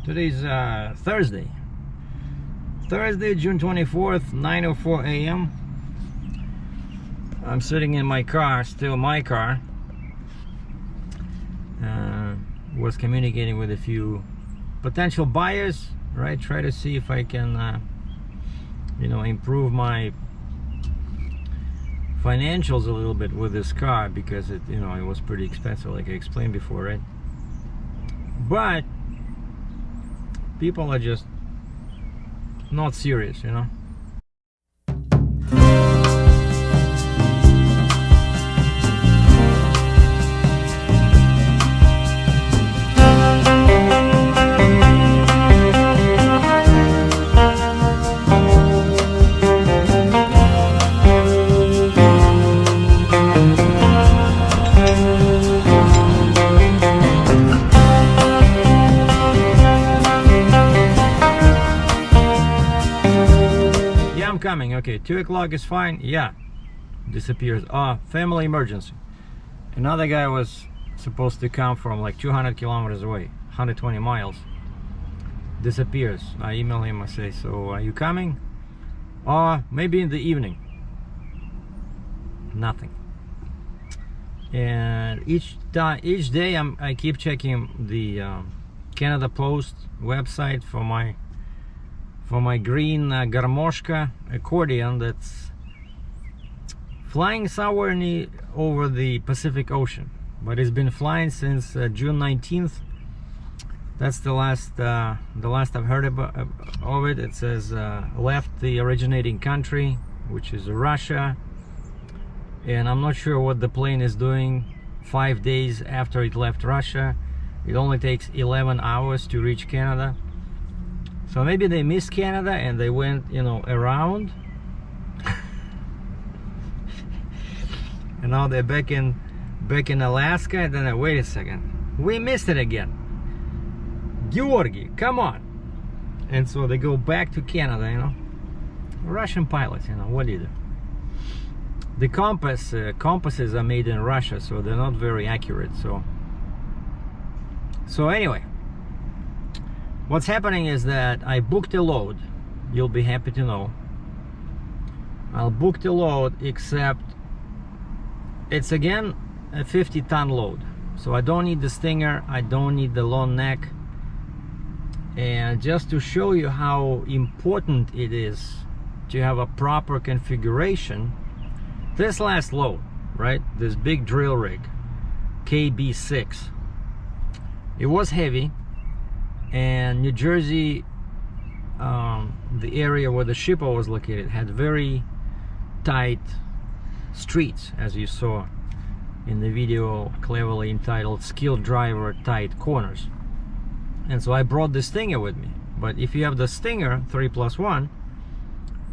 Today's Thursday, June 24th, 9:04 a.m. I'm sitting in my car, still my car. Was communicating with a few potential buyers, right? Try to see if I can, improve my financials a little bit with this car, because it was pretty expensive, like I explained before, right? But people are just not serious, Coming. Okay, 2 o'clock is fine. Yeah, disappears. Family emergency. Another guy was supposed to come from like 200 kilometers away, 120 miles. Disappears. I email him. I say, so are you coming? Maybe in the evening. Nothing. And each day I keep checking the Canada Post website for my green Garmoshka accordion that's flying somewhere over the Pacific Ocean, but it's been flying since June 19th. That's the last I've heard of it. It says left the originating country, which is Russia, and I'm not sure what the plane is doing 5 days after it left Russia. It only takes 11 hours to reach Canada. So maybe they missed Canada and they went, around. And now they're back in Alaska. And then wait a second, we missed it again. Georgi, come on! And so they go back to Canada. Russian pilots, what do you do? The compasses are made in Russia, so they're not very accurate. So anyway. What's happening is that I booked a load. You'll be happy to know. I'll book the load, except it's again a 50-ton load. So I don't need the stinger, I don't need the long neck. And just to show you how important it is to have a proper configuration, this last load, right? This big drill rig, KB6, it was heavy. And New Jersey, the area where the shipper was located, had very tight streets, as you saw in the video cleverly entitled "Skilled Driver Tight Corners." And so I brought the Stinger with me. But if you have the Stinger 3+1,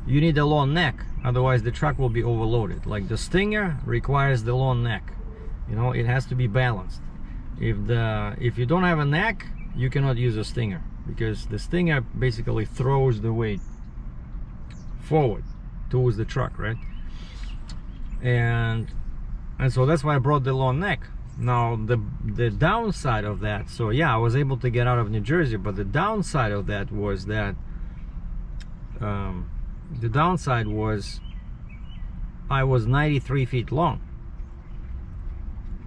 you need a long neck, otherwise the truck will be overloaded. Like the Stinger requires the long neck, it has to be balanced. If you don't have a neck, you cannot use a Stinger, because the Stinger basically throws the weight forward towards the truck, right? And so that's why I brought the long neck. Now the downside of that, so yeah, I was able to get out of New Jersey, but the downside of that was that I was 93 feet long,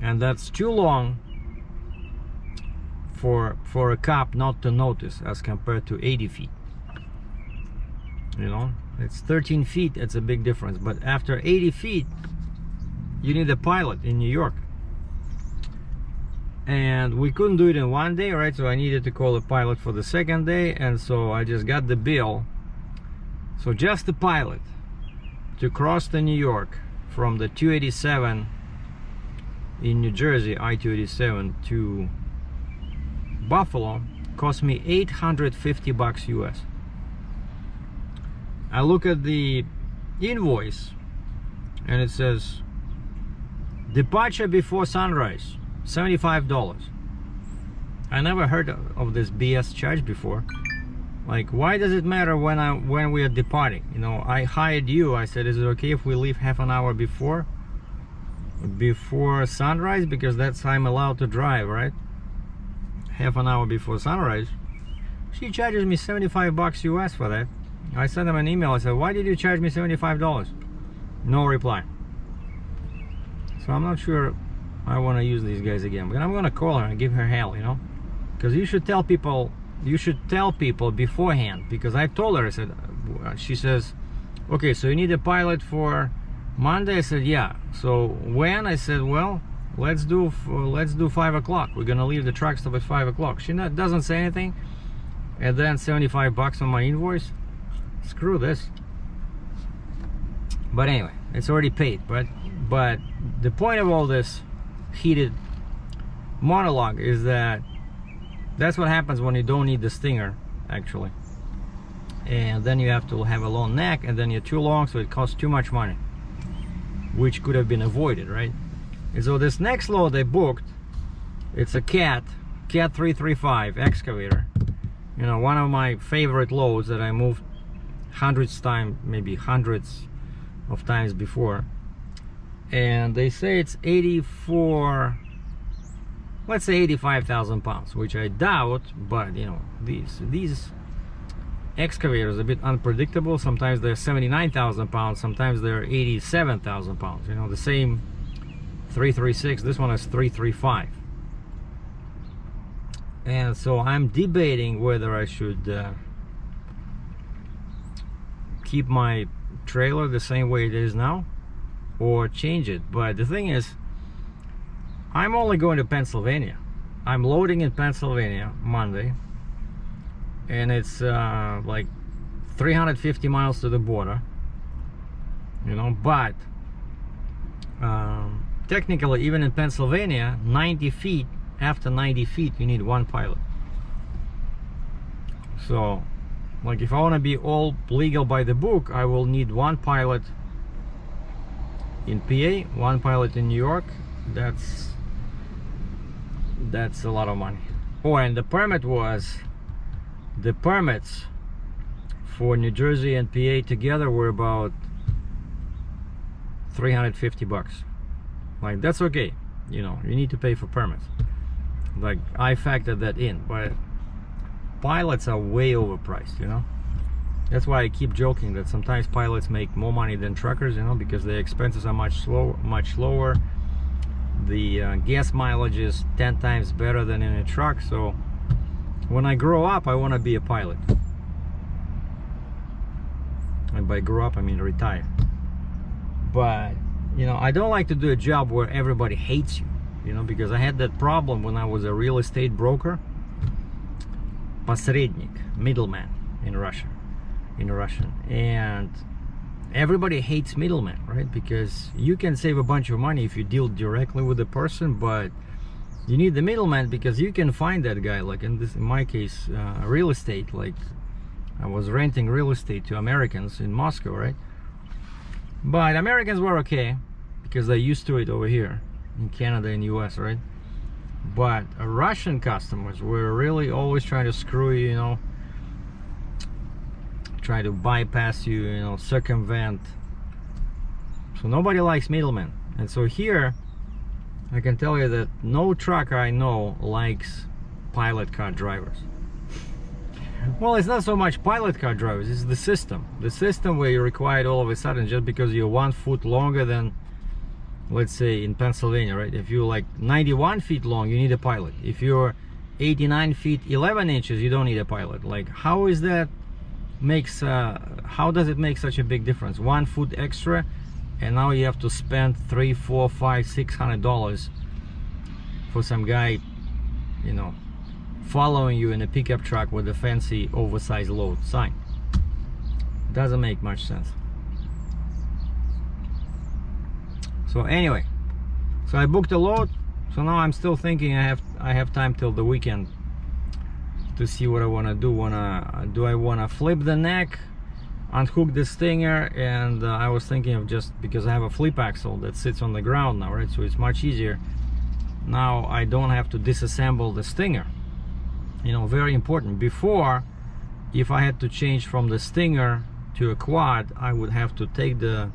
and that's too long for a cop not to notice, as compared to 80 feet. It's 13 feet, it's a big difference. But after 80 feet, you need a pilot in New York. And we couldn't do it in one day, right? So I needed to call a pilot for the second day, and so I just got the bill. So just the pilot to cross to New York from the 287 in New Jersey, I-287, to Buffalo cost me $850 US. I look at the invoice and it says departure before sunrise, $75. I never heard of this BS charge before. Like, why does it matter when we are departing? I hired you. I said, is it okay if we leave half an hour before sunrise? Because that's how I'm allowed to drive, right? Half an hour before sunrise. She charges me 75 bucks US for that. I sent them an email. I said, why did you charge me $75? No reply. So I'm not sure I want to use these guys again. But I'm going to call her and give her hell, you know. Because you should tell people beforehand. Because I told her, I said, she says, okay, so you need a pilot for Monday? I said, yeah. So when? I said, well, let's do 5 o'clock. We're going to leave the truck stop at 5 o'clock. She doesn't say anything. And then 75 bucks on my invoice. Screw this. But anyway, it's already paid. But the point of all this heated monologue is that that's what happens when you don't need the stinger, actually. And then you have to have a long neck, and then you're too long, so it costs too much money, which could have been avoided, right? And so this next load I booked, it's a Cat 335 excavator. You know, one of my favorite loads that I moved hundreds of times before. And they say it's 84, let's say 85,000 pounds, which I doubt, but you know, these excavators are a bit unpredictable. Sometimes they're 79,000 pounds, sometimes they're 87,000 pounds. You know, the same 336, this one is 335. And so I'm debating whether I should keep my trailer the same way it is now or change it. But the thing is, I'm only going to Pennsylvania. I'm loading in Pennsylvania Monday, and it's like 350 miles to the border, you know. But technically, even in Pennsylvania, 90 feet, after 90 feet you need one pilot. So like, if I want to be all legal by the book, I will need one pilot in PA, one pilot in New York. That's a lot of money. Oh, and the permits for New Jersey and PA together were about 350 bucks. Like, that's okay, you know, you need to pay for permits. Like, I factored that in, but pilots are way overpriced, you know. That's why I keep joking that sometimes pilots make more money than truckers, you know, because their expenses are much lower. The gas mileage is 10 times better than in a truck. So when I grow up, I want to be a pilot. And by grow up, I mean retire. But you know, I don't like to do a job where everybody hates you, you know, because I had that problem when I was a real estate broker. Посредник, middleman in Russian, and everybody hates middlemen, right? Because you can save a bunch of money if you deal directly with the person, but you need the middleman because you can find that guy. Like in my case, real estate. Like, I was renting real estate to Americans in Moscow, right? But Americans were okay because they're used to it over here in Canada and US, right? But Russian customers were really always trying to screw you, you know, try to bypass you, you know, circumvent. So nobody likes middlemen. And so here, I can tell you that no trucker I know likes pilot car drivers. Well, it's not so much pilot car drivers, it's the system. The system where you're required all of a sudden, just because you're 1 foot longer than, let's say in Pennsylvania, right? If you're like 91 feet long, you need a pilot. If you're 89 feet 11 inches, you don't need a pilot. Like, how is that how does it make such a big difference? 1 foot extra, and now you have to spend $300, $400, $500, $600 for some guy, you know, following you in a pickup truck with a fancy oversized load sign. Doesn't make much sense. So anyway, so I booked a load. So now I'm still thinking I have time till the weekend to see what I want to do. Do I want to flip the neck, unhook the stinger? And I was thinking of, just because I have a flip axle that sits on the ground now, right? So it's much easier. Now I don't have to disassemble the stinger. You know, very important. Before, if I had to change from the stinger to a quad, I would have to take the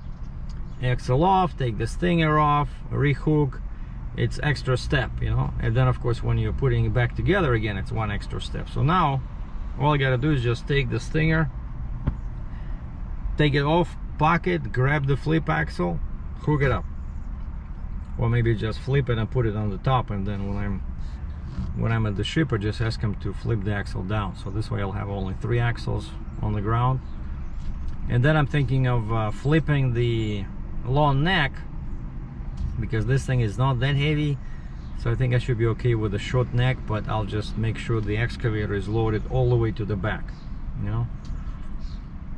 axle off, take the stinger off, rehook. It's extra step, you know. And then of course when you're putting it back together again, it's one extra step. So now All I gotta do is just take the stinger, take it off, pocket, grab the flip axle, hook it up, or maybe just flip it and put it on the top, and then when I'm at the shipper, just ask him to flip the axle down. So this way I'll have only 3 axles on the ground. And then I'm thinking of flipping the long neck, because this thing is not that heavy, so I think I should be okay with the short neck, but I'll just make sure the excavator is loaded all the way to the back, you know.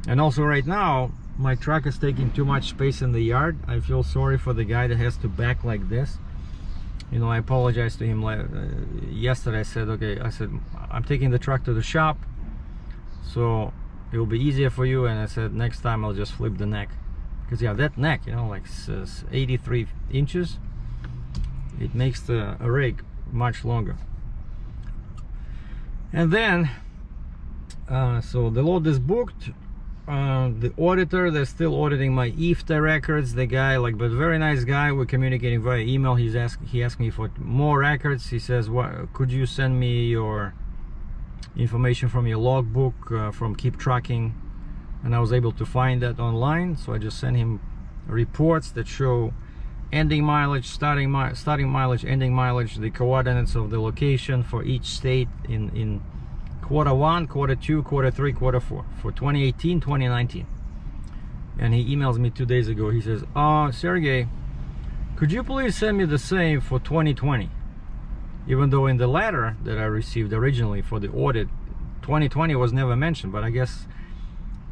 And also right now my truck is taking too much space in the yard. I feel sorry for the guy that has to back like this. You know, I apologized to him yesterday. I said, okay, I'm taking the truck to the shop, so it will be easier for you, and I said next time I'll just flip the neck, because yeah, that neck, you know, like 83 inches, it makes the rig much longer. And then so the load is booked. The auditor, they're still auditing my IFTA records. The guy, like, but very nice guy, we're communicating via email. He asked me for more records. He says, what, could you send me your information from your logbook, from Keep Tracking? And I was able to find that online, so I just sent him reports that show ending mileage, starting mileage, ending mileage, the coordinates of the location for each state in quarter 1, quarter 2, quarter 3, quarter 4 for 2018, 2019. And he emails me 2 days ago. He says, Sergei, could you please send me the same for 2020? Even though in the letter that I received originally for the audit, 2020 was never mentioned, but I guess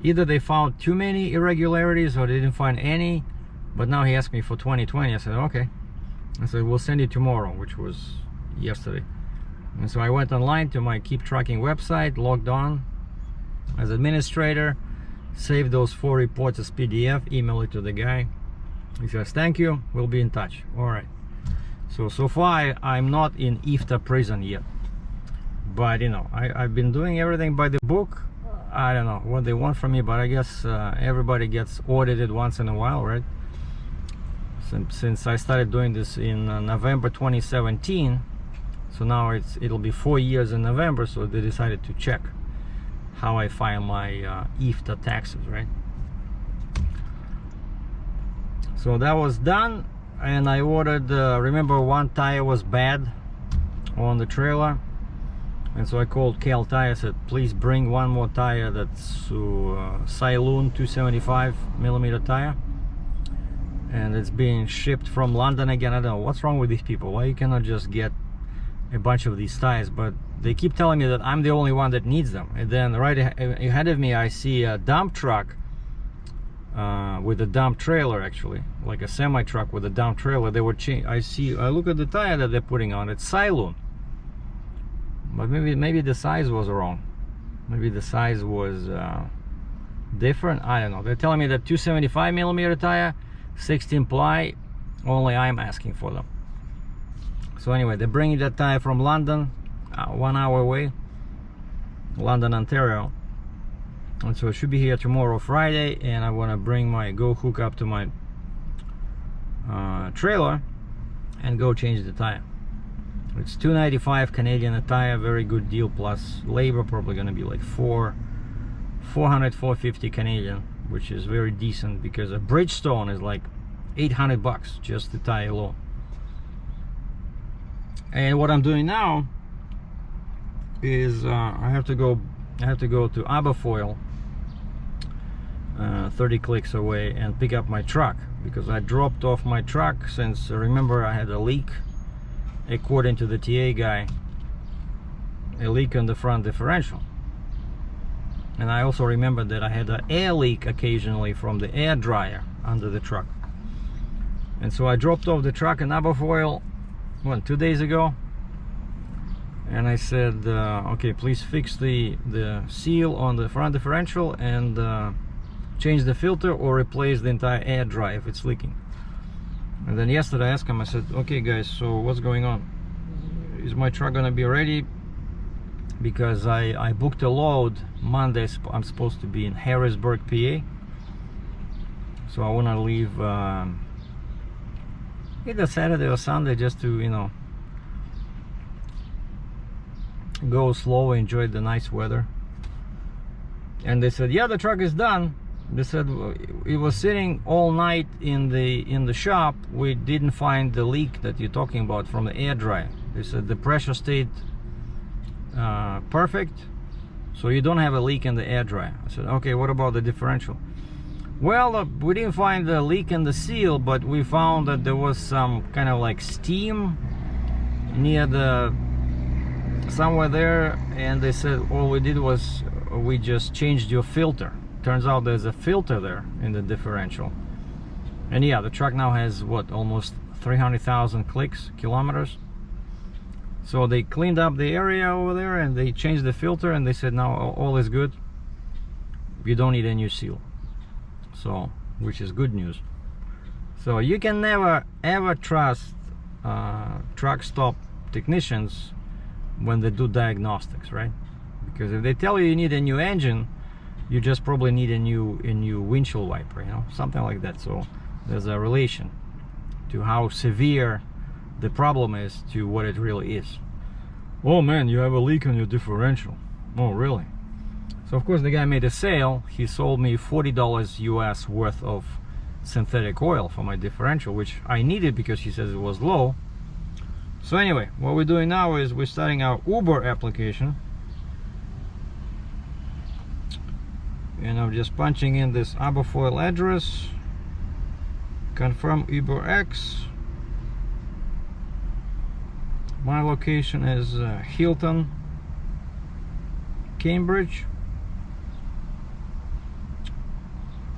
either they found too many irregularities or they didn't find any. But now he asked me for 2020. I said, okay. I said, we'll send it tomorrow, which was yesterday. And so I went online to my Keep Tracking website, logged on as administrator, saved those 4 reports as PDF, email it to the guy. He says, thank you, we'll be in touch. All right. So far I'm not in IFTA prison yet, but you know, I've been doing everything by the book. I don't know what they want from me, but I guess everybody gets audited once in a while, right? Since I started doing this in November 2017, so now it'll be 4 years in November, so they decided to check how I file my IFTA taxes, right? So that was done, and I ordered, remember one tire was bad on the trailer, and so I called Cal Tire, said please bring one more tire that's Siloon 275mm tire, and it's being shipped from London again. I don't know what's wrong with these people, why you cannot just get a bunch of these tires, but they keep telling me that I'm the only one that needs them. And then right ahead of me I see a dump truck with a dump trailer, actually like a semi truck with a dump trailer. They were I look at the tire that they're putting on, it's Siloon, but maybe the size was wrong, maybe the size was different, I don't know. They're telling me that 275mm tire, 16 ply, only I'm asking for them. So anyway, they're bringing that tire from London, 1 hour away, London, Ontario. And so it should be here tomorrow, Friday, and I want to go hook up to my trailer and go change the tire. It's $295 Canadian a tire, very good deal, plus labor, probably going to be like 450 Canadian, which is very decent, because a Bridgestone is like $800 just the tire alone. And what I'm doing now is I have to go to Aberfoyle, 30 clicks away, and pick up my truck, because I dropped off my truck since, remember, I had a leak, according to the TA guy, a leak on the front differential. And I also remember that I had an air leak occasionally from the air dryer under the truck. And so I dropped off the truck in Aberfoyle 2 days ago, and I said, okay, please fix the seal on the front differential and change the filter or replace the entire air dry if it's leaking. And then yesterday I asked him, I said, okay guys, so what's going on? Is my truck gonna be ready? Because I booked a load Monday. I'm supposed to be in Harrisburg, PA, so I want to leave either Saturday or Sunday, just to, you know, go slow, enjoy the nice weather. And they said, yeah, the truck is done. They said it was sitting all night in the shop. We didn't find the leak that you're talking about from the air dryer. They said the pressure stayed perfect, so you don't have a leak in the air dryer. I said, okay, what about the differential? Well, we didn't find the leak in the seal, but we found that there was some kind of like steam near the somewhere there, and they said all we did was we just changed your filter. Turns out there's a filter there in the differential. And yeah, the truck now has what, almost 300,000 kilometers. So they cleaned up the area over there and they changed the filter, and they said now all is good, you don't need a new seal. So, which is good news. So you can never ever trust truck stop technicians when they do diagnostics, right? Because if they tell you need a new engine, you just probably need a new windshield wiper, you know, something like that. So there's a relation to how severe the problem is to what it really is. Oh man, you have a leak on your differential. Oh really? So of course the guy made a sale. He sold me $40 US worth of synthetic oil for my differential, which I needed because he says it was low. So anyway, what we're doing now is we're starting our Uber application. And I'm just punching in this Aberfoyle address. Confirm UberX. My location is Hilton, Cambridge.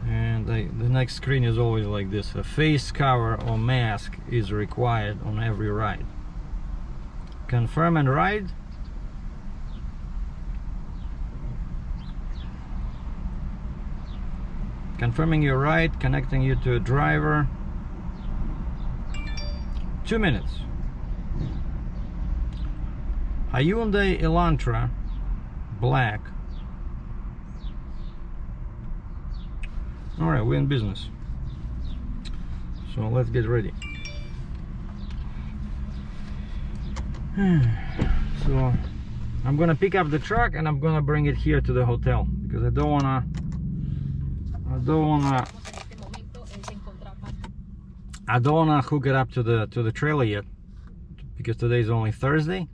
And the next screen is always like this. A face cover or mask is required on every ride. Confirm and ride. Confirming your ride, connecting you to a driver. 2 minutes. Hyundai Elantra, black. Alright, we're in business. So let's get ready. So I'm gonna pick up the truck and I'm gonna bring it here to the hotel because I don't wanna hook it up to the trailer yet, because today is only Thursday.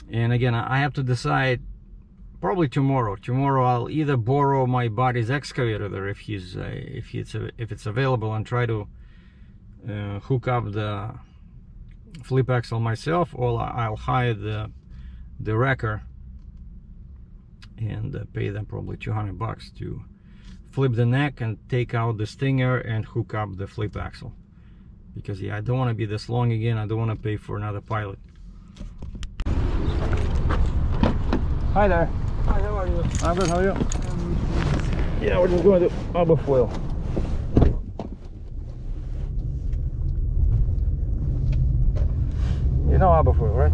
And again, I have to decide probably tomorrow. Tomorrow I'll either borrow my buddy's excavator there if it's available, and try to hook up the flip axle myself, or I'll hire the wrecker and pay them probably $200 to flip the neck and take out the stinger and hook up the flip axle. Because yeah, I don't want to be this long again. I don't want to pay for another pilot. Hi there. Hi, how are you? I'm good, how are you? Yeah, we're just going to Aberfoyle. You know Aberfoyle, right?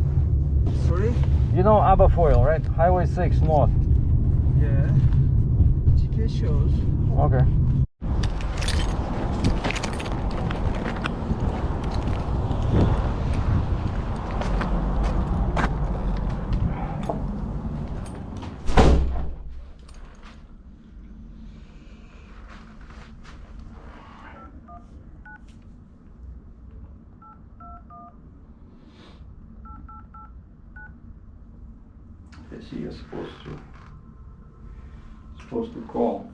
Sorry? You know Aberfoyle, right? Highway 6 north. Yeah. GPS shows. Okay. Yes, he is supposed to call.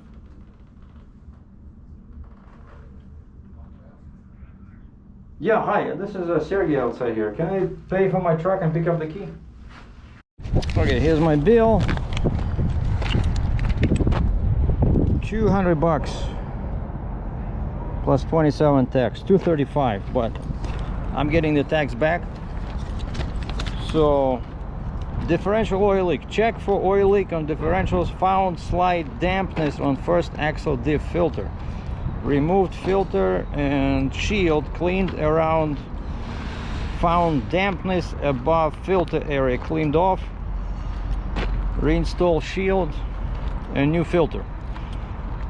Yeah, hi, this is Sergei outside here. Can I pay for my truck and pick up the key? Okay, here's my bill. $200 plus 27 tax, $235, but I'm getting the tax back. So differential oil leak. Check for oil leak on differentials. Found slight dampness on first axle diff filter. Removed filter and shield, cleaned around. Found dampness above filter area, cleaned off. Reinstall shield and new filter.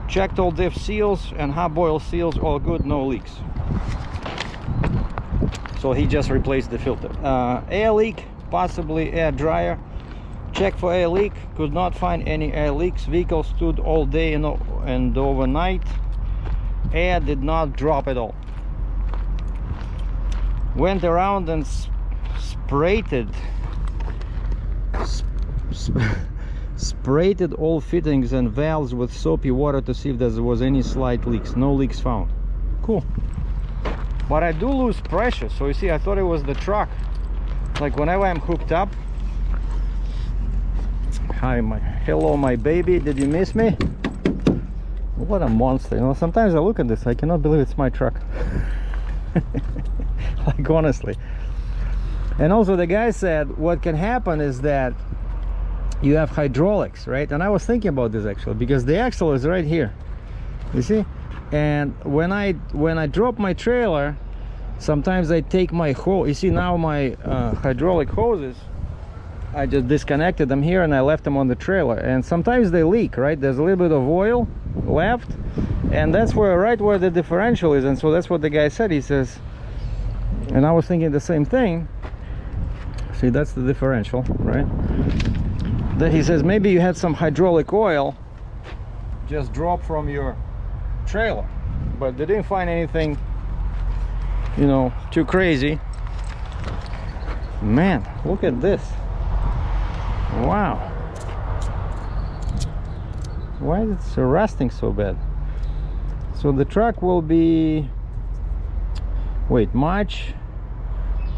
Checked all diff seals and hub oil seals, all good, no leaks. So he just replaced the filter. Air leak, possibly air dryer. check for air leak, could not find any air leaks. Vehicle stood all day and overnight. Air did not drop at all. Went around and sprayed all fittings and valves with soapy water to see if there was any slight leaks. No leaks found. Cool. But I do lose pressure, so you see, I thought it was the truck. Like whenever I'm hooked up. Hello my baby, did you miss me? What a monster, you know. Sometimes I look at this, I cannot believe it's my truck. Like honestly. And also the guy said what can happen is that you have hydraulics, right? And I was thinking about this actually, because the axle is right here, you see. And when I drop my trailer, sometimes I take my hose. You see now my hydraulic hoses, I just disconnected them here and I left them on the trailer, and sometimes they leak, right? There's a little bit of oil left, and that's right where the differential is. And so that's what the guy said. He says, and I was thinking the same thing. See, that's the differential, right? Then he says maybe you had some hydraulic oil just drop from your trailer, but they didn't find anything, you know, too crazy. Man, look at this. Wow, why is it rusting so bad? So the truck will be, wait, March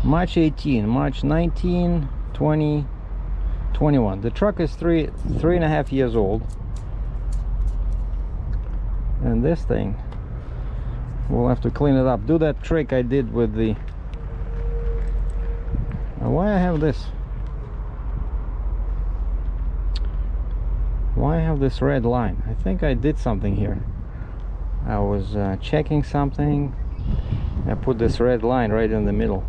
18, March 19, 20, 21. The truck is three and a half years old, and this thing, we'll have to clean it up. Do that trick I did with the, why I have this? Why I have this red line? I think I did something here. I was checking something. I put this red line right in the middle,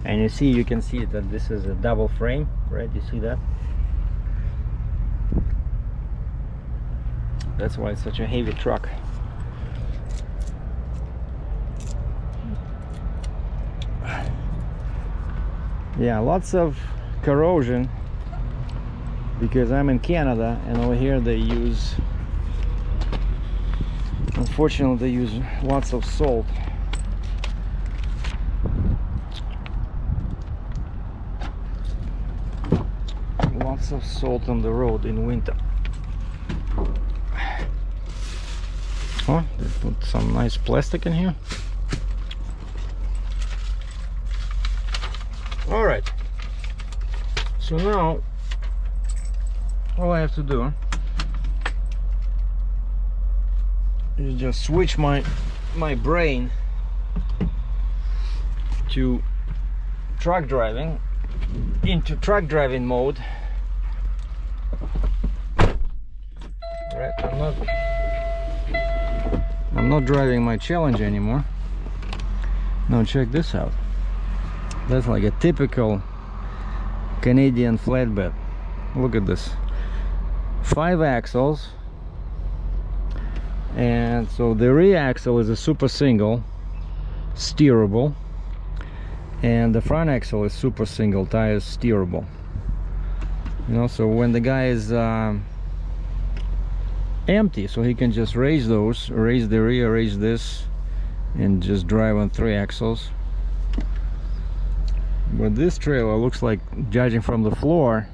and you can see that this is a double frame, right? You see that? That's why it's such a heavy truck. Yeah, lots of corrosion, because I'm in Canada, and over here they use, unfortunately, they use lots of salt. Lots of salt on the road in winter. Oh, they put some nice plastic in here. All right. So now all I have to do is just switch my brain to truck driving, into truck driving mode. Right, I'm not driving my Challenge anymore. Now check this out. That's like a typical Canadian flatbed. Look at this. 5 axles, and so the rear axle is a super single steerable, and the front axle is super single tires steerable. You know, so when the guy is empty, so he can just raise those, raise the rear, raise this, and just drive on 3 axles. But this trailer looks like, judging from the floor,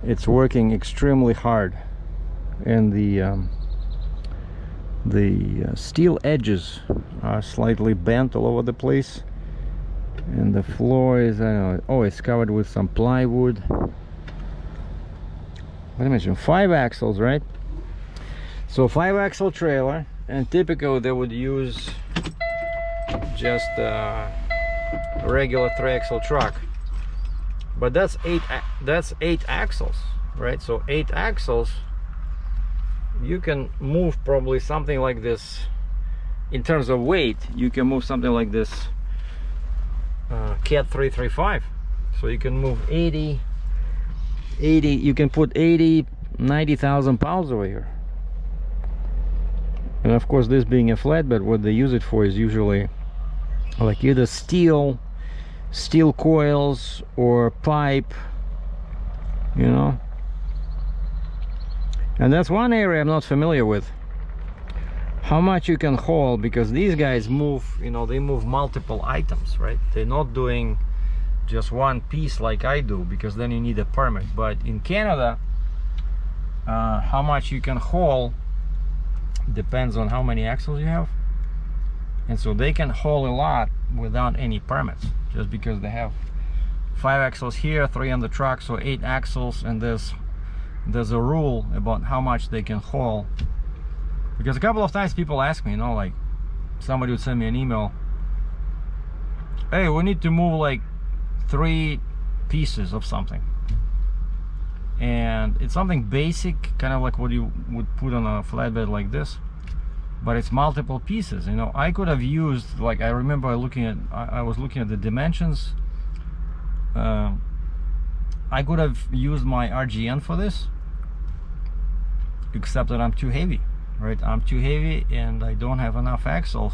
it's working extremely hard, and the steel edges are slightly bent all over the place, and the floor is, I don't know, oh, it's covered with some plywood. What I mentioned, 5 axles, right? So 5 axle trailer, and typically they would use just a regular 3 axle truck. But that's 8 axles, right? So 8 axles, you can move probably something like this. In terms of weight, you can move something like this Cat 335. So you can move 80, you can put 90,000 pounds over here. And of course, this being a flatbed, what they use it for is usually like either steel steel coils or pipe, you know. And that's one area I'm not familiar with, how much you can haul, because these guys move, you know, they move multiple items, right? They're not doing just one piece like I do, because then you need a permit. But in Canada, how much you can haul depends on how many axles you have. And so they can haul a lot without any permits, just because they have 5 axles here, 3 on the truck, so 8 axles. And there's a rule about how much they can haul. Because a couple of times people ask me, you know, like somebody would send me an email, hey, we need to move like 3 pieces of something, and it's something basic, kind of like what you would put on a flatbed like this, but it's multiple pieces. You know, I could have used, like, I remember I was looking at the dimensions. I could have used my RGN for this, except that I'm too heavy, right? I'm too heavy and I don't have enough axles,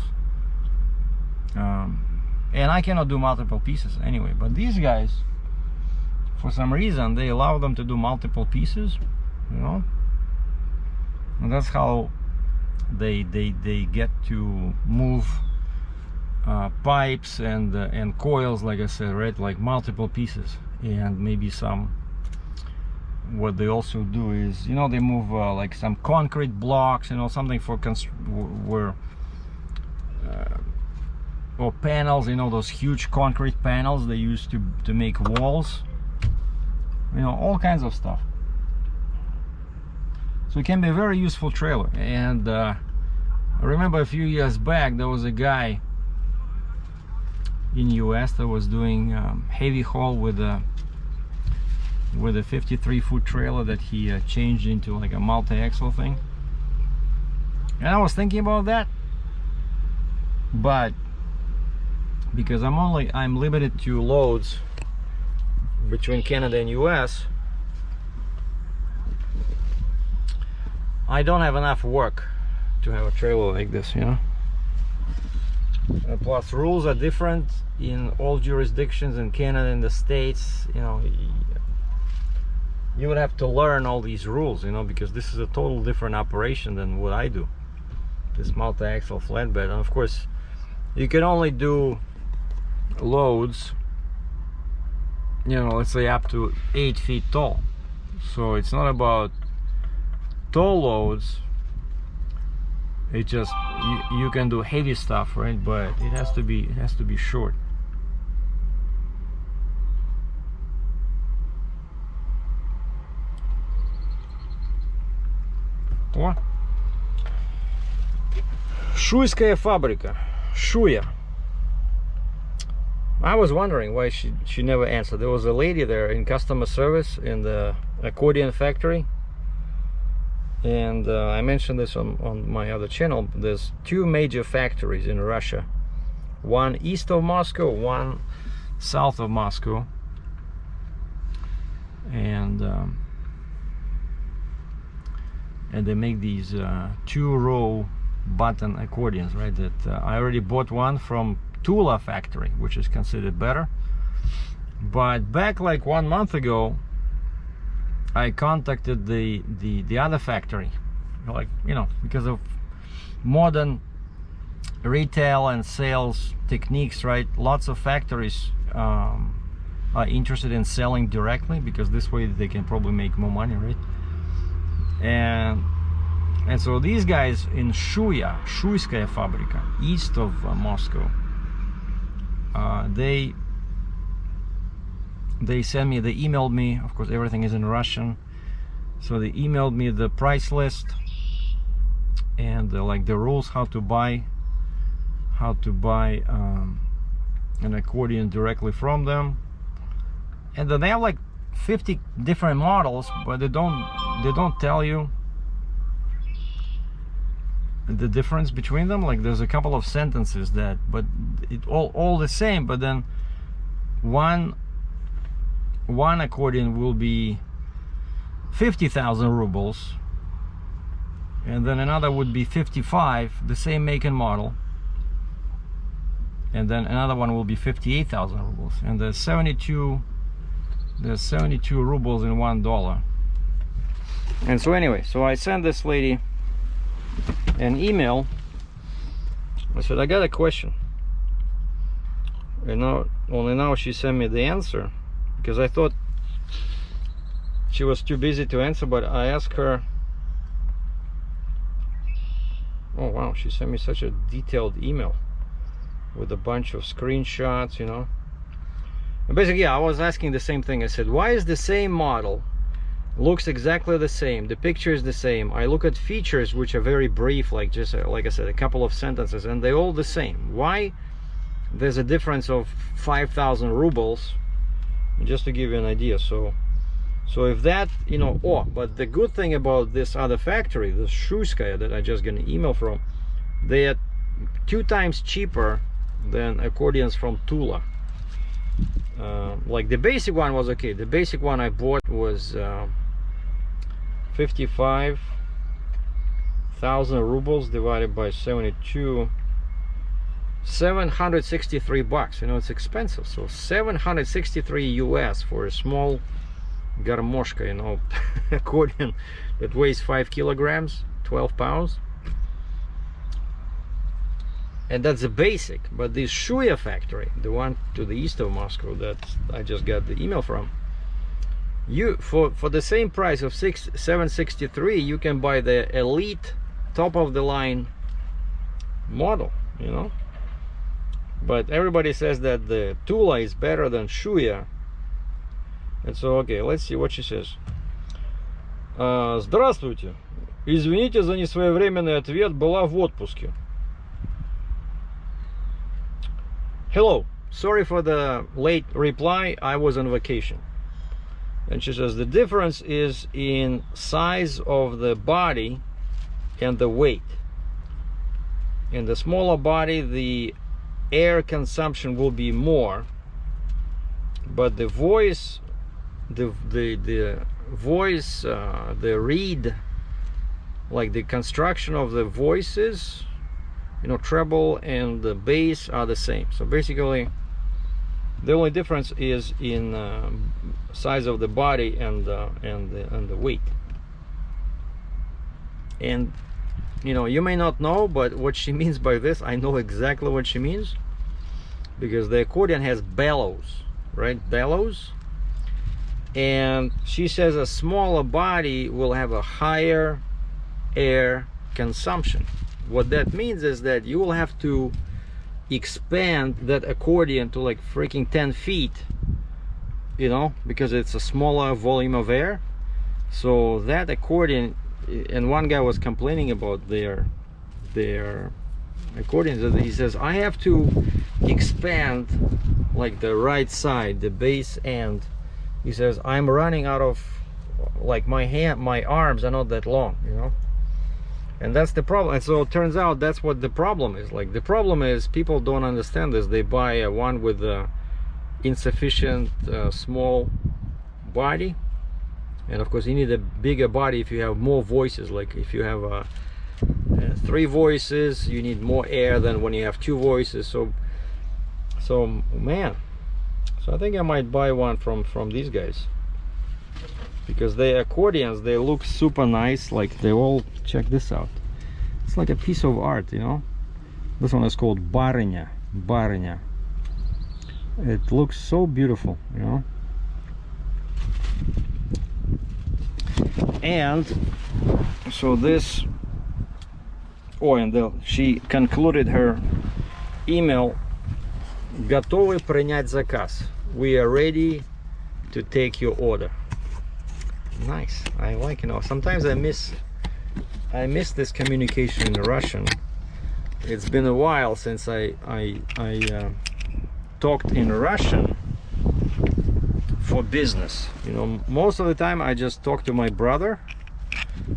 and I cannot do multiple pieces anyway. But these guys, for some reason, they allow them to do multiple pieces, you know, and that's how they get to move pipes and coils, like I said, right? Like multiple pieces. And maybe some, what they also do is, you know, they move like some concrete blocks, you know, something for where or panels, you know, those huge concrete panels they use to make walls, you know, all kinds of stuff. So it can be a very useful trailer. And I remember a few years back there was a guy in US that was doing heavy haul with a 53-foot trailer that he changed into like a multi-axle thing. And I was thinking about that, but because I'm limited to loads between Canada and US, I don't have enough work to have a trailer like this, you know. Plus rules are different in all jurisdictions in Canada and the States, you know. You would have to learn all these rules, you know, because this is a total different operation than what I do, this multi-axle flatbed. And of course you can only do loads, you know, let's say up to 8 feet tall. So it's not about tall loads, it just you can do heavy stuff, right? But it has to be short. О, Шуйская фабрика, Shuya. I was wondering why she never answered. There was a lady there in customer service in the Accordion factory, and I mentioned this on my other channel. There's 2 major factories in Russia, one east of Moscow, one south of Moscow, and they make these 2-row button accordions, right? That I already bought one from Tula factory, which is considered better. But back like 1 month ago, I contacted the other factory, like, you know, because of modern retail and sales techniques, right? Lots of factories are interested in selling directly, because this way they can probably make more money, right? And so these guys in Shuya, Shuyskaya Fabrika, east of Moscow, they sent me, they emailed me, of course everything is in Russian, so they emailed me the price list and like the rules how to buy an accordion directly from them. And then they have like 50 different models, but they don't tell you the difference between them. Like there's a couple of sentences that, but it all the same, but then one accordion will be 50,000 rubles, and then another would be 55, the same make and model, and then another one will be 58,000 rubles. rubles, and there's 72 rubles in $1. And so anyway, so I sent this lady an email. I said, I got a question. And now, only now she sent me the answer, because I thought she was too busy to answer, but I asked her. Oh wow, she sent me such a detailed email with a bunch of screenshots, you know. And basically, yeah, I was asking the same thing. I said, why is the same model, looks exactly the same, the picture is the same, I look at features which are very brief, like just like I said, a couple of sentences, and they're all the same. Why there's a difference of 5,000 rubles? Just to give you an idea. So if that, you know, oh, but the good thing about this other factory, the Shuskaya that I just got an email from, they're 2 times cheaper than accordions from Tula. Like the basic one was okay. The basic one I bought was 55,000 rubles divided by 72, 763 bucks. You know, it's expensive. So 763 US for a small garmoshka, you know, accordion that weighs 5 kilograms, 12 pounds. And that's the basic. But this Shuya factory, the one to the east of Moscow that I just got the email from, you for the same price of 763, you can buy the elite top of the line model, you know. But everybody says that the Tula is better than Shuya. And so, okay, let's see what she says. Здравствуйте. Извините за несвоевременный ответ, была в отпуске. Hello, sorry for the late reply, I was on vacation. And she says the difference is in size of the body and the weight. In the smaller body, the air consumption will be more, but the voice, the reed, like the construction of the voices, you know, treble and the bass are the same. So basically the only difference is in size of the body and the weight. And you know, you may not know, but what she means by this, I know exactly what she means, because the accordion has bellows, right? Bellows. And she says a smaller body will have a higher air consumption. What that means is that you will have to expand that accordion to like freaking 10 feet, you know, because it's a smaller volume of air. So that accordion, and one guy was complaining about their accordions, that he says, I have to expand like the right side, the bass end. He says, I'm running out of, like, my arms are not that long, you know. And that's the problem. And so it turns out that's what the problem is. Like, the problem is people don't understand this. They buy one with a insufficient small body, and of course you need a bigger body if you have more voices. Like if you have 3 voices, you need more air than when you have 2 voices. So man, so I think I might buy one from these guys, because the accordions, they look super nice. Like they all, check this out, it's like a piece of art, you know. This one is called Barыня. It looks so beautiful, you know. And so this, oh, and she concluded her email: готовы принять заказ. We are ready to take your order. Nice. I like, you know, sometimes I miss this communication in Russian. It's been a while since I talked in Russian for business. You know, most of the time I just talk to my brother,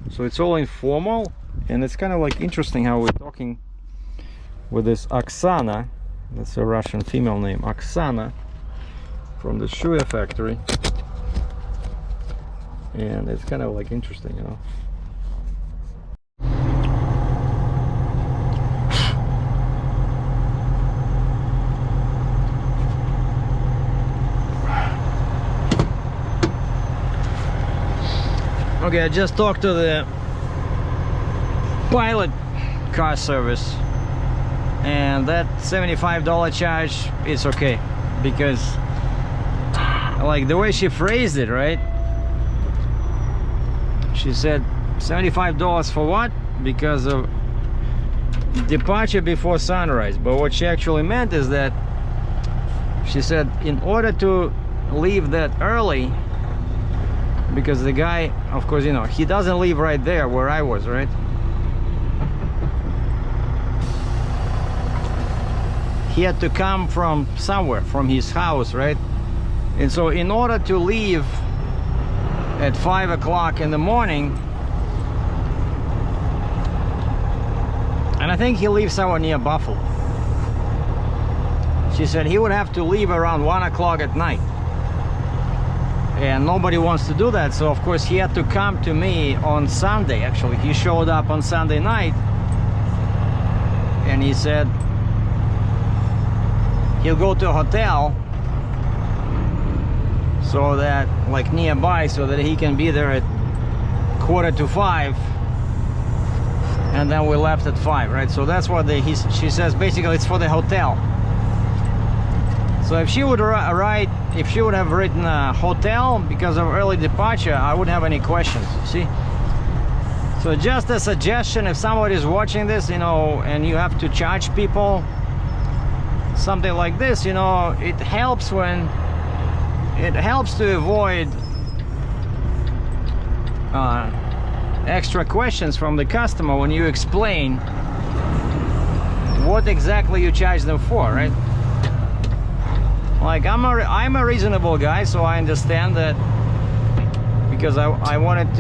so it's all informal, and it's kind of like interesting how we're talking with this Oksana. That's a Russian female name, Oksana, from the Shuya factory. And it's kind of like interesting, you know. Okay, I just talked to the pilot car service, and that $75 charge is okay, because like the way she phrased it, right? She said $75 for what? Because of departure before sunrise. But what she actually meant is that she said in order to leave that early, because the guy, of course, you know, he doesn't live right there where I was, right? He had to come from somewhere, from his house, right? And so in order to leave at 5 o'clock in the morning, and I think he lives somewhere near Buffalo, she said he would have to leave around 1 o'clock at night, and nobody wants to do that. So of course he had to come to me on Sunday. Actually, he showed up on Sunday night, and he said he'll go to a hotel so that, like, nearby, so that he can be there at 4:45, and then we left at 5, right? So that's what she says basically it's for the hotel. So if she would write, if she would have written a hotel because of early departure, I wouldn't have any questions, you see? So just a suggestion, if somebody is watching this, you know, and you have to charge people something like this, you know, it helps to avoid extra questions from the customer when you explain what exactly you charge them for, right? Like, I'm a reasonable guy, so I understand that, because I wanted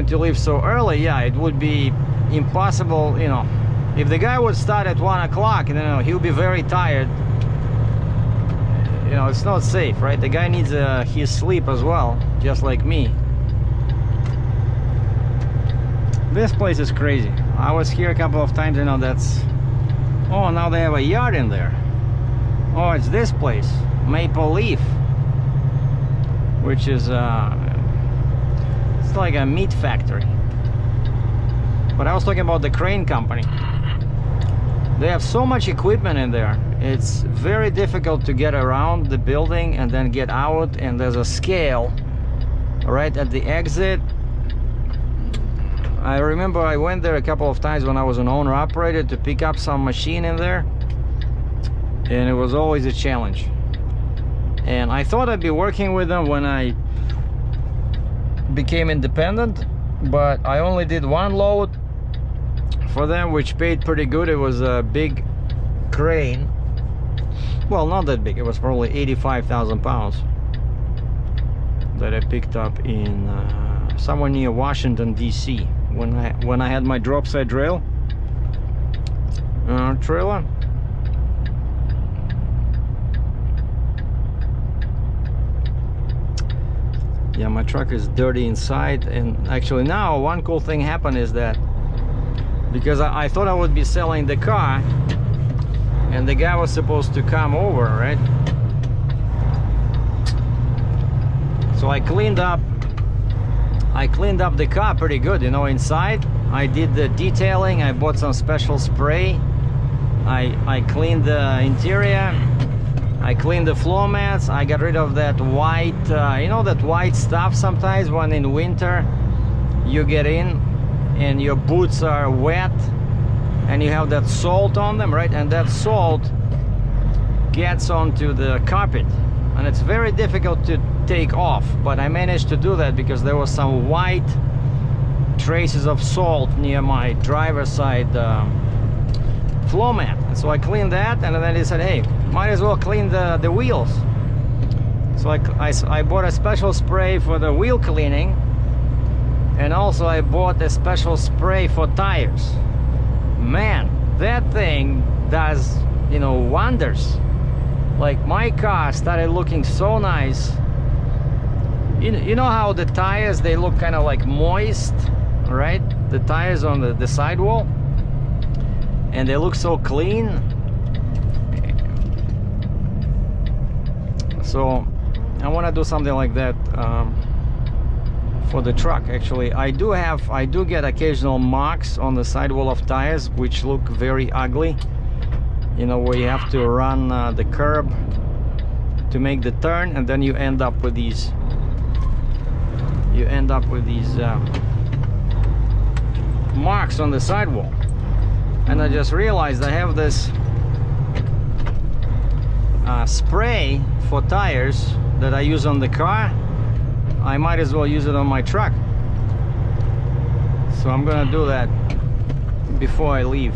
to leave so early. Yeah, it would be impossible, you know, if the guy would start at 1 o'clock, you know, he'll be very tired. You know, it's not safe, right? The guy needs his sleep as well, just like me. This place is crazy. I was here a couple of times, you know, that's... Oh, now they have a yard in there. Oh, it's this place, Maple Leaf, which is it's like a meat factory. But I was talking about the crane company. They have so much equipment in there. It's very difficult to get around the building and then get out, and there's a scale right at the exit. I remember I went there a couple of times when I was an owner-operator to pick up some machine in there, and it was always a challenge. And I thought I'd be working with them when I became independent, but I only did one load for them, which paid pretty good. It was a big crane. Well, not that big. It was probably 85,000 pounds that I picked up in somewhere near Washington, D.C. when I had my drop side rail trailer. Yeah, my truck is dirty inside. And actually now one cool thing happened is that, because I thought I would be selling the car, and the guy was supposed to come over, right? So I cleaned up the car pretty good, you know, inside. I did the detailing, I bought some special spray, I cleaned the interior, I cleaned the floor mats, I got rid of that white, you know, that white stuff sometimes when in winter you get in and your boots are wet and you have that salt on them, right? And that salt gets onto the carpet, and it's very difficult to take off, but I managed to do that because there was some white traces of salt near my driver's side floor mat. And so I cleaned that, and then he said, hey, might as well clean the wheels. So I bought a special spray for the wheel cleaning, and also I bought a special spray for tires. Man, that thing does, you know, wonders. Like, my car started looking so nice. You know how the tires, they look kind of like moist, right? The tires on the sidewall, and they look so clean. So I want to do something like that for the truck. Actually, I do get occasional marks on the sidewall of tires which look very ugly, you know, where you have to run the curb to make the turn, and then you end up with these marks on the sidewall. And I just realized I have this spray for tires that I use on the car. I might as well use it on my truck, so I'm gonna do that before I leave.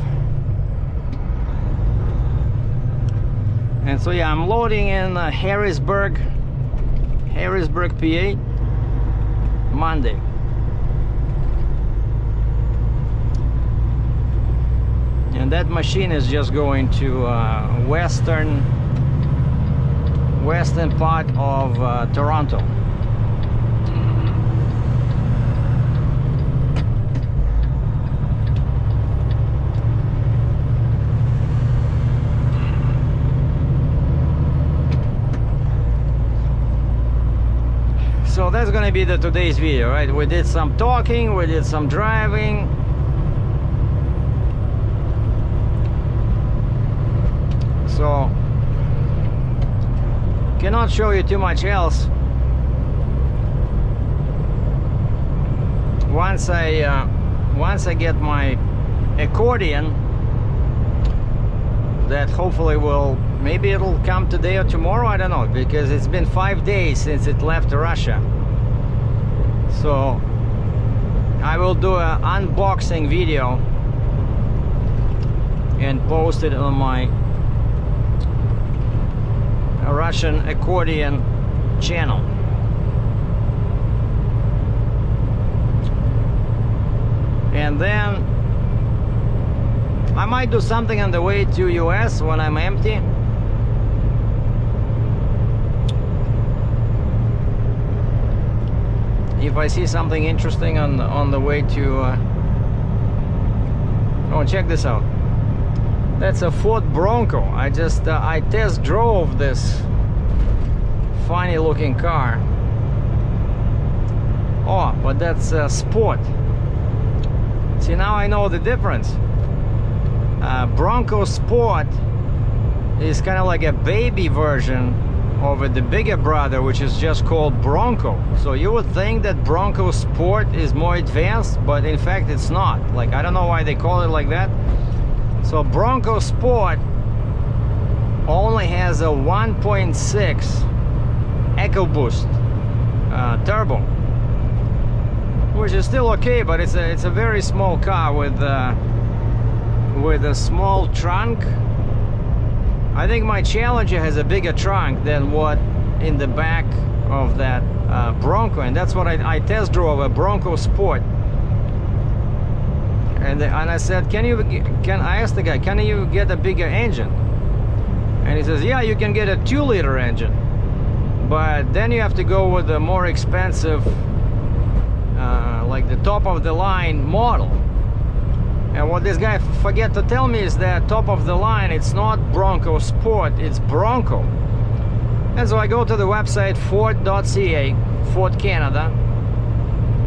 And so yeah, I'm loading in Harrisburg, PA, Monday. And that machine is just going to western part of Toronto. So that's gonna be today's video, right? We did some talking, we did some driving. So cannot show you too much else. Once I get my accordion, that hopefully maybe it'll come today or tomorrow, I don't know, because it's been 5 days since it left Russia. So I will do an unboxing video and post it on my Russian accordion channel. And then I might do something on the way to US when I'm empty. If I see something interesting on the way to oh, check this out. That's a Ford Bronco. I test drove this funny looking car. Oh, but that's a Sport. See, now I know the difference. Bronco Sport is kind of like a baby version of the bigger brother, which is just called Bronco. So you would think that Bronco Sport is more advanced, but in fact it's not. Like, I don't know why they call it like that. So Bronco Sport only has a 1.6 EcoBoost turbo, which is still okay, but it's a very small car with a small trunk. I think my Challenger has a bigger trunk than what in the back of that Bronco, and that's what I test drove, a Bronco Sport. And I said, I asked the guy, can you get a bigger engine? And he says, yeah, you can get a 2-liter engine, but then you have to go with a more expensive, like the top of the line model. And what this guy forget to tell me is that top of the line, it's not Bronco Sport, it's Bronco. And so I go to the website Ford.ca, Ford Canada,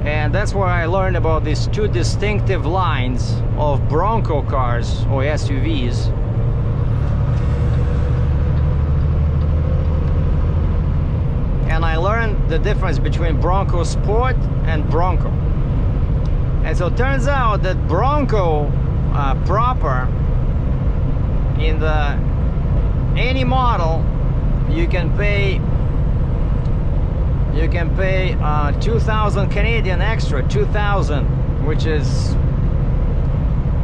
and that's where I learned about these two distinctive lines of Bronco cars or SUVs. And I learned the difference between Bronco Sport and Bronco. And so it turns out that Bronco proper, in any model, you can pay 2,000 Canadian extra, 2,000, which is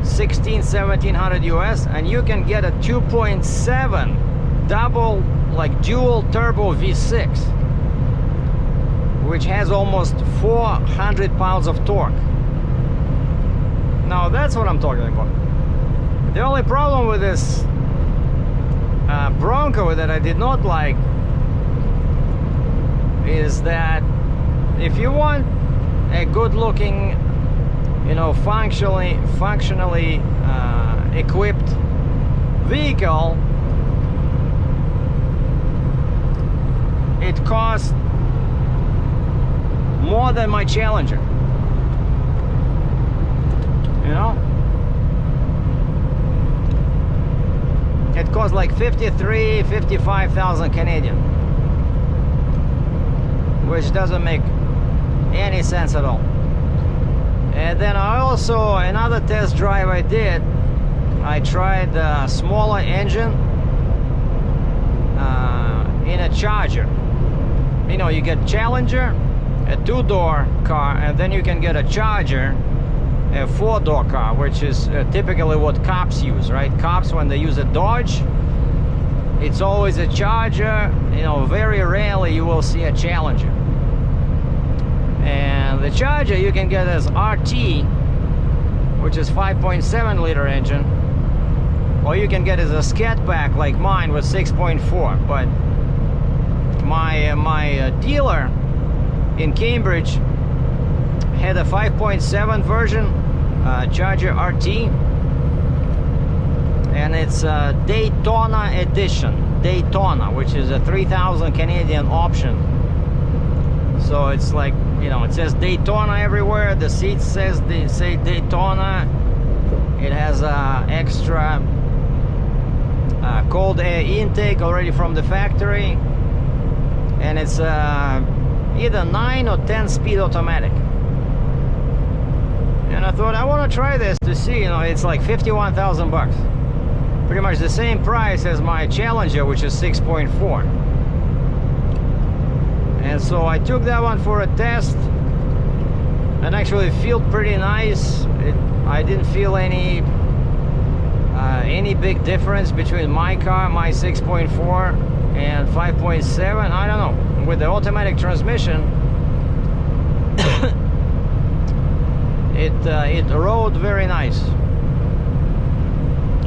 1,1700 US, and you can get a 2.7 double, like dual turbo V6, which has almost 400 pounds of torque. Now that's what I'm talking about. The only problem with this Bronco that I did not like is that if you want a good-looking, you know, functionally equipped vehicle, it it cost more than my Challenger. You know? It cost like 55,000 Canadian, which doesn't make any sense at all. And then I also, another test drive I did, I tried a smaller engine in a Charger. You know, you get Challenger, a 2-door car, and then you can get a Charger, a 4-door car, which is typically what cops use, right? Cops, when they use a Dodge, it's always a Charger. You know, very rarely you will see a Challenger. And the Charger you can get as RT, which is 5.7 liter engine, or you can get as a scat pack like mine with 6.4. But my dealer in Cambridge had a 5.7 version Charger RT, and it's a Daytona edition, Daytona, which is a 3,000 Canadian option. So it's like, you know, it says Daytona everywhere. The seats say Daytona. It has extra cold air intake already from the factory, and it's either 9 or 10 speed automatic. And I thought, I want to try this to see. You know, it's like 51,000 bucks, pretty much the same price as my Challenger, which is 6.4. And so I took that one for a test, and actually it felt pretty nice. I didn't feel any big difference between my car, my 6.4 and 5.7. I don't know. With the automatic transmission, it rode very nice.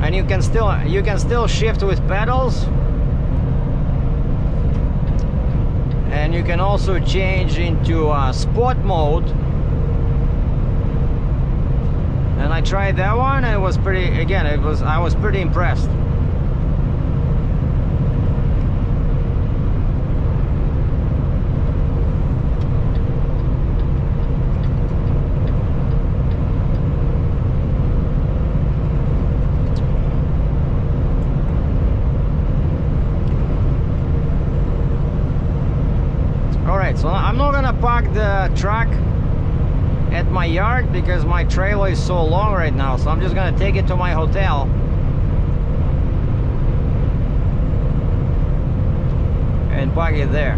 And you can still shift with pedals. And you can also change into sport mode. And I tried that one, and it was pretty, again, I was pretty impressed. So I'm not gonna park the truck at my yard because my trailer is so long right now, so I'm just gonna take it to my hotel and park it there.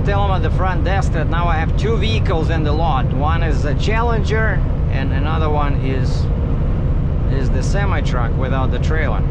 Tell them at the front desk that now I have 2 vehicles in the lot. One is a Challenger and another one is the semi-truck without the trailer.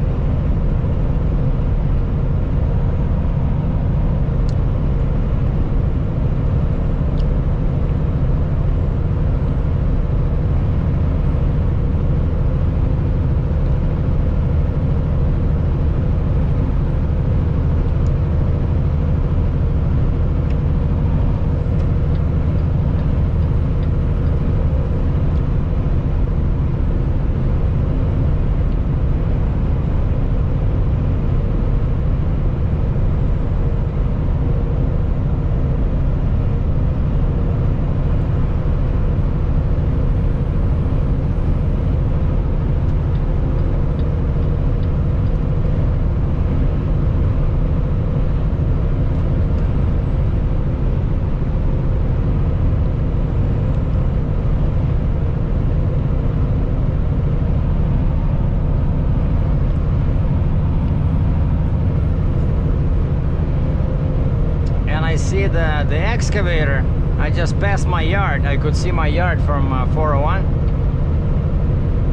See the excavator. I just passed my yard. I could see my yard from 401.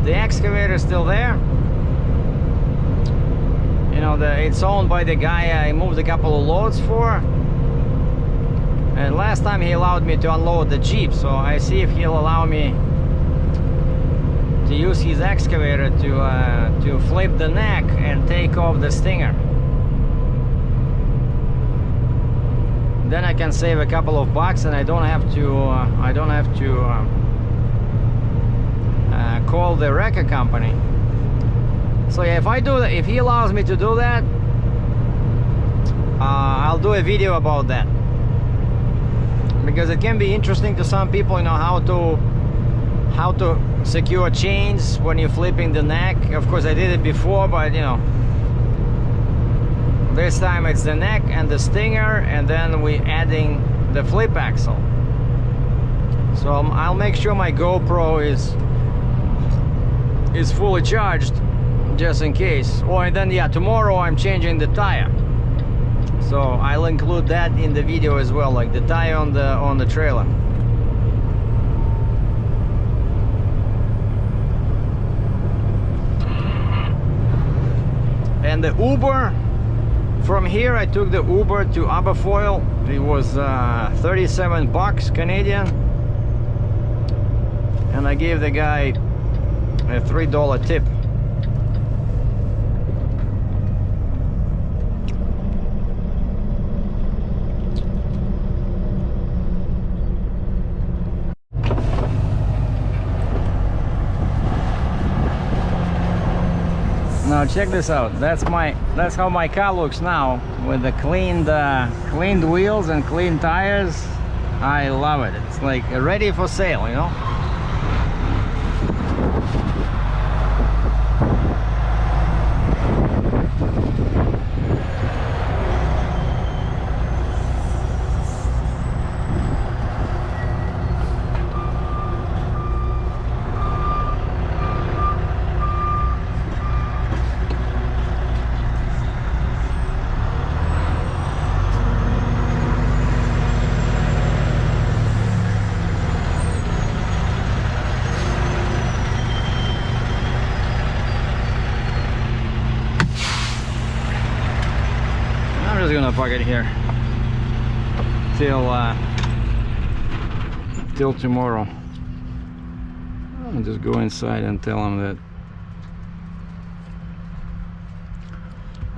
The excavator is still there. You know, it's owned by the guy I moved a couple of loads for. And last time he allowed me to unload the Jeep, so I see if he'll allow me to use his excavator to flip the neck and take off the stinger. then I can save a couple of bucks, and I don't have to call the wrecker company. So yeah, if I do that, if he allows me to do that, I'll do a video about that, because it can be interesting to some people, you know, how to secure chains when you're flipping the neck. Of course, I did it before, but you know, this time it's the neck and the stinger, and then we're adding the flip axle. So I'll make sure my GoPro is fully charged, just in case. Or then yeah, tomorrow I'm changing the tire, so I'll include that in the video as well, like the tire on the trailer. And the Uber, from here I took the Uber to Aberfoyle. It was 37 bucks Canadian, and I gave the guy a $3 tip. Now check this out. That's how my car looks now, with the cleaned wheels and clean tires. I love it. It's like ready for sale, you know. I'm just gonna park it here till tomorrow. I'll just go inside and tell them that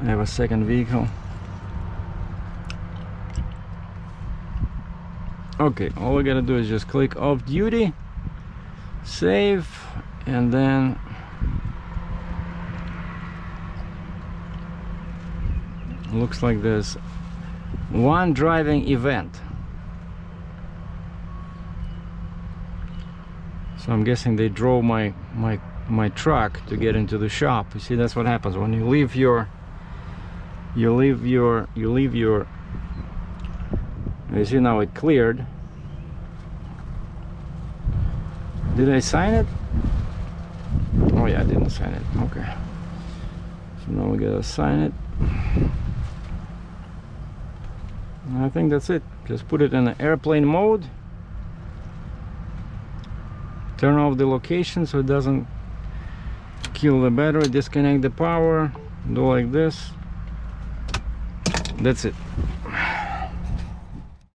I have a second vehicle. Okay, all we gotta do is just click off duty, save, and then looks like there's one driving event. So I'm guessing they drove my truck to get into the shop. You see, that's what happens when you leave your you see, now it cleared. Did I sign it? Oh yeah, I didn't sign it. Okay, so now we gotta sign it. I think that's it. Just put it in the airplane mode, turn off the location so it doesn't kill the battery, disconnect the power, do like this. That's it.